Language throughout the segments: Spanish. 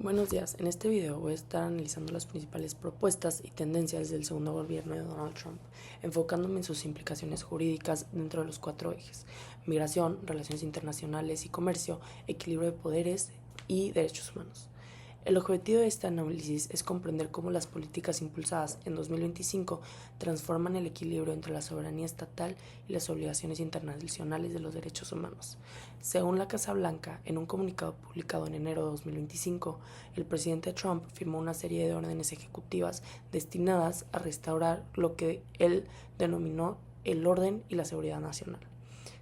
Buenos días, en este video voy a estar analizando las principales propuestas y tendencias del segundo gobierno de Donald Trump, enfocándome en sus implicaciones jurídicas dentro de los 4 ejes: migración, relaciones internacionales y comercio, equilibrio de poderes y derechos humanos. El objetivo de este análisis es comprender cómo las políticas impulsadas en 2025 transforman el equilibrio entre la soberanía estatal y las obligaciones internacionales de los derechos humanos. Según la Casa Blanca, en un comunicado publicado en enero de 2025, el presidente Trump firmó una serie de órdenes ejecutivas destinadas a restaurar lo que él denominó el orden y la seguridad nacional.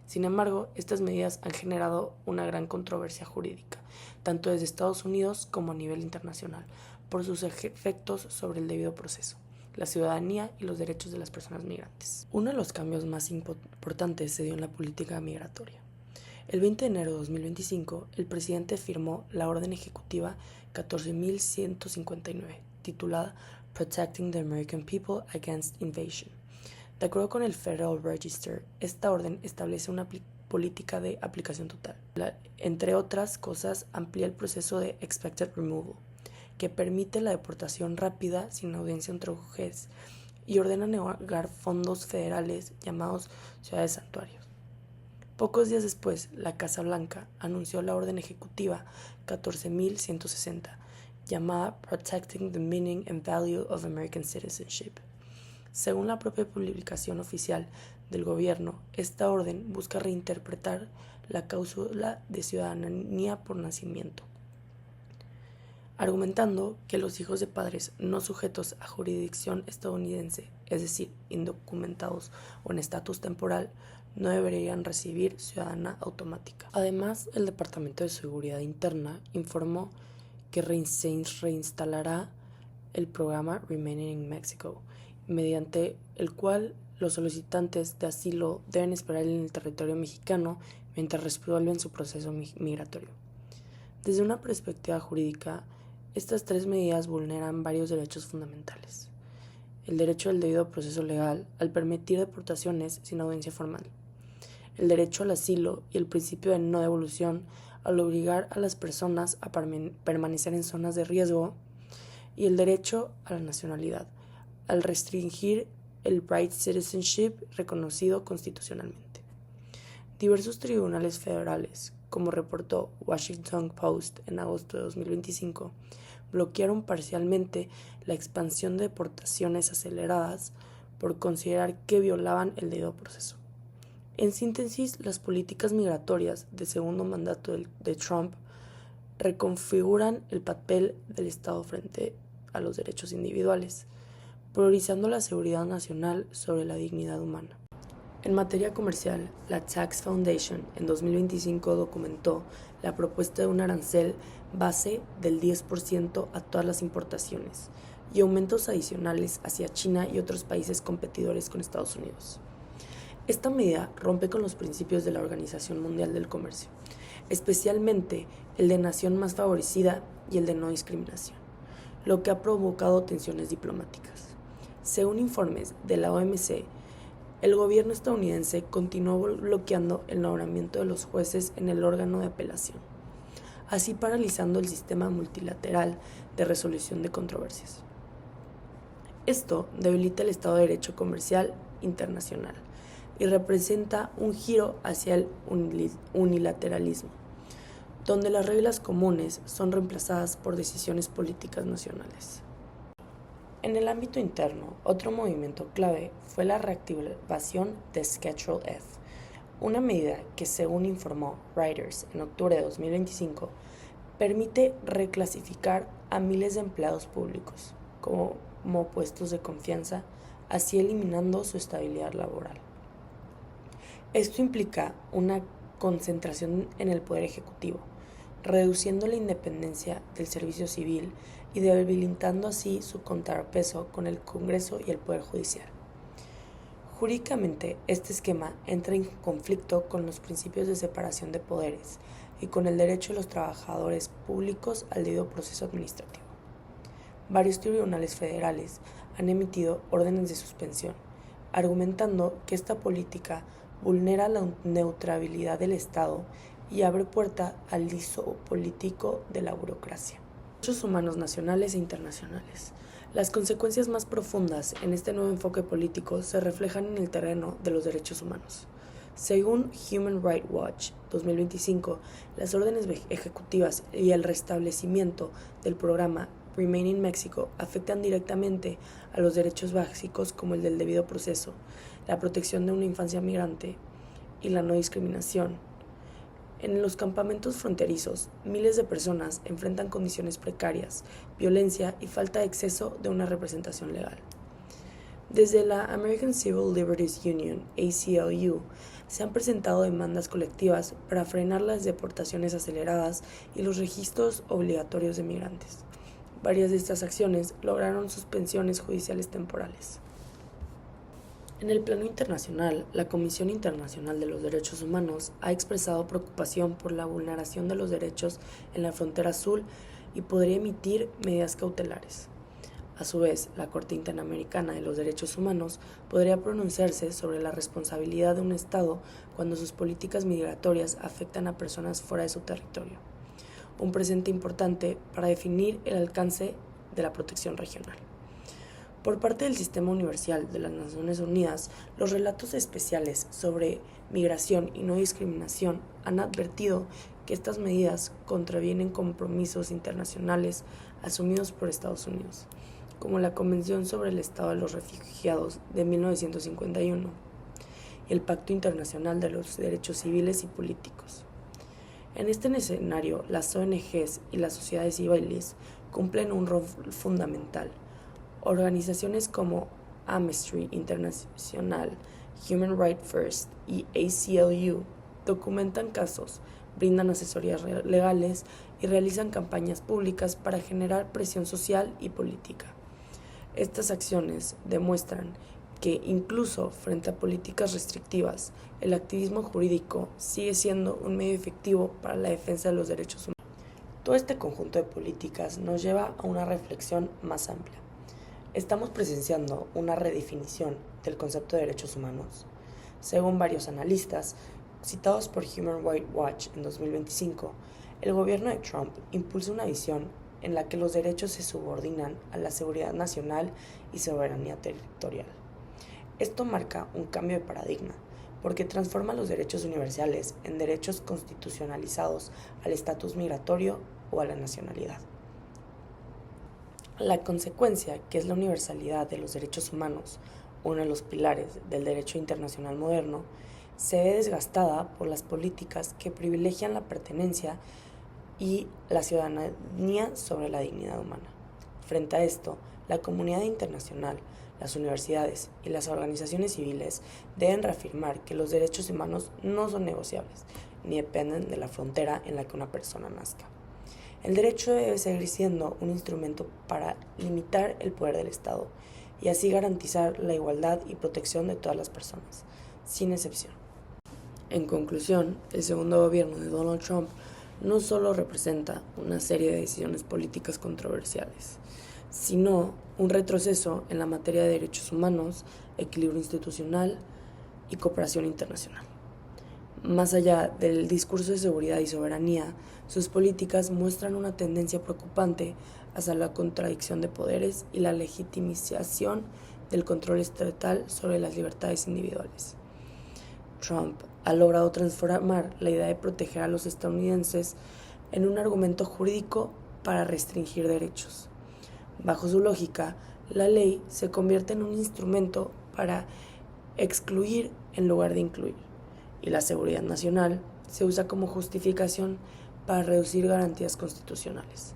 Sin embargo, estas medidas han generado una gran controversia jurídica, tanto desde Estados Unidos como a nivel internacional, por sus efectos sobre el debido proceso, la ciudadanía y los derechos de las personas migrantes. Uno de los cambios más importantes se dio en la política migratoria. El 20 de enero de 2025, el presidente firmó la Orden Ejecutiva 14.159, titulada Protecting the American People Against Invasion. De acuerdo con el Federal Register, esta orden establece una política de aplicación total. Entre otras cosas, amplía el proceso de expected removal, que permite la deportación rápida sin audiencia ante un juez, y ordena negar fondos federales llamados ciudades santuarios. Pocos días después, la Casa Blanca anunció la Orden Ejecutiva 14.160, llamada Protecting the Meaning and Value of American Citizenship. Según la propia publicación oficial del gobierno, esta orden busca reinterpretar la cláusula de ciudadanía por nacimiento, argumentando que los hijos de padres no sujetos a jurisdicción estadounidense, es decir, indocumentados o en estatus temporal, no deberían recibir ciudadanía automática. Además, el Departamento de Seguridad Interna informó que se reinstalará el programa Remaining in Mexico, mediante el cual los solicitantes de asilo deben esperar en el territorio mexicano mientras resuelven su proceso migratorio. Desde una perspectiva jurídica, estas 3 medidas vulneran varios derechos fundamentales: el derecho al debido proceso legal, al permitir deportaciones sin audiencia formal; el derecho al asilo y el principio de no devolución, al obligar a las personas a permanecer en zonas de riesgo; y el derecho a la nacionalidad, al restringir el right citizenship reconocido constitucionalmente. Diversos tribunales federales, como reportó Washington Post en agosto de 2025, bloquearon parcialmente la expansión de deportaciones aceleradas por considerar que violaban el debido proceso. En síntesis, las políticas migratorias de segundo mandato de Trump reconfiguran el papel del Estado frente a los derechos individuales, priorizando la seguridad nacional sobre la dignidad humana. En materia comercial, la Tax Foundation en 2025 documentó la propuesta de un arancel base del 10% a todas las importaciones y aumentos adicionales hacia China y otros países competidores con Estados Unidos. Esta medida rompe con los principios de la Organización Mundial del Comercio, especialmente el de nación más favorecida y el de no discriminación, lo que ha provocado tensiones diplomáticas. Según informes de la OMC, el gobierno estadounidense continuó bloqueando el nombramiento de los jueces en el órgano de apelación, así paralizando el sistema multilateral de resolución de controversias. Esto debilita el Estado de Derecho comercial internacional y representa un giro hacia el unilateralismo, donde las reglas comunes son reemplazadas por decisiones políticas nacionales. En el ámbito interno, otro movimiento clave fue la reactivación de Schedule F, una medida que, según informó Reuters en octubre de 2025, permite reclasificar a miles de empleados públicos como puestos de confianza, así eliminando su estabilidad laboral. Esto implica una concentración en el poder ejecutivo, reduciendo la independencia del servicio civil y debilitando así su contrapeso con el Congreso y el Poder Judicial. Jurídicamente, este esquema entra en conflicto con los principios de separación de poderes y con el derecho de los trabajadores públicos al debido proceso administrativo. Varios tribunales federales han emitido órdenes de suspensión, argumentando que esta política vulnera la neutralidad del Estado y abre puerta al liso político de la burocracia. derechos humanos nacionales e internacionales. Las consecuencias más profundas en este nuevo enfoque político se reflejan en el terreno de los derechos humanos. Según Human Rights Watch 2025, las órdenes ejecutivas y el restablecimiento del programa Remain in Mexico afectan directamente a los derechos básicos como el del debido proceso, la protección de una infancia migrante y la no discriminación. En los campamentos fronterizos, miles de personas enfrentan condiciones precarias, violencia y falta de acceso de una representación legal. Desde la American Civil Liberties Union, ACLU, se han presentado demandas colectivas para frenar las deportaciones aceleradas y los registros obligatorios de migrantes. Varias de estas acciones lograron suspensiones judiciales temporales. En el plano internacional, la Comisión Internacional de los Derechos Humanos ha expresado preocupación por la vulneración de los derechos en la frontera sur y podría emitir medidas cautelares. A su vez, la Corte Interamericana de los Derechos Humanos podría pronunciarse sobre la responsabilidad de un Estado cuando sus políticas migratorias afectan a personas fuera de su territorio. Un presente importante para definir el alcance de la protección regional. Por parte del Sistema Universal de las Naciones Unidas, los relatos especiales sobre migración y no discriminación han advertido que estas medidas contravienen compromisos internacionales asumidos por Estados Unidos, como la Convención sobre el Estado de los Refugiados de 1951 y el Pacto Internacional de los Derechos Civiles y Políticos. En este escenario, las ONGs y las sociedades civiles cumplen un rol fundamental. Organizaciones como Amnesty International, Human Rights First y ACLU documentan casos, brindan asesorías legales y realizan campañas públicas para generar presión social y política. Estas acciones demuestran que incluso frente a políticas restrictivas, el activismo jurídico sigue siendo un medio efectivo para la defensa de los derechos humanos. Todo este conjunto de políticas nos lleva a una reflexión más amplia. Estamos presenciando una redefinición del concepto de derechos humanos. Según varios analistas, citados por Human Rights Watch en 2025, el gobierno de Trump impulsa una visión en la que los derechos se subordinan a la seguridad nacional y soberanía territorial. Esto marca un cambio de paradigma, porque transforma los derechos universales en derechos constitucionalizados al estatus migratorio o a la nacionalidad. La consecuencia, que es la universalidad de los derechos humanos, uno de los pilares del derecho internacional moderno, se ve desgastada por las políticas que privilegian la pertenencia y la ciudadanía sobre la dignidad humana. Frente a esto, la comunidad internacional, las universidades y las organizaciones civiles deben reafirmar que los derechos humanos no son negociables, ni dependen de la frontera en la que una persona nazca. El derecho debe seguir siendo un instrumento para limitar el poder del Estado y así garantizar la igualdad y protección de todas las personas, sin excepción. En conclusión, el segundo gobierno de Donald Trump no solo representa una serie de decisiones políticas controversiales, sino un retroceso en la materia de derechos humanos, equilibrio institucional y cooperación internacional. Más allá del discurso de seguridad y soberanía, sus políticas muestran una tendencia preocupante hacia la contradicción de poderes y la legitimización del control estatal sobre las libertades individuales. Trump ha logrado transformar la idea de proteger a los estadounidenses en un argumento jurídico para restringir derechos. Bajo su lógica, la ley se convierte en un instrumento para excluir en lugar de incluir, y la seguridad nacional se usa como justificación para reducir garantías constitucionales.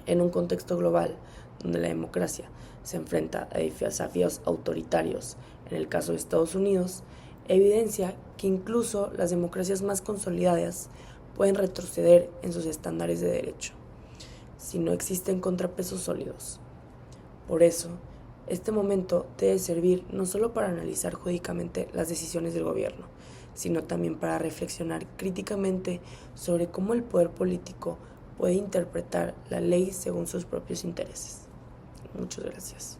En un contexto global donde la democracia se enfrenta a desafíos autoritarios, en el caso de Estados Unidos, evidencia que incluso las democracias más consolidadas pueden retroceder en sus estándares de derecho, si no existen contrapesos sólidos. Por eso, este momento debe servir no solo para analizar jurídicamente las decisiones del gobierno, sino también para reflexionar críticamente sobre cómo el poder político puede interpretar la ley según sus propios intereses. Muchas gracias.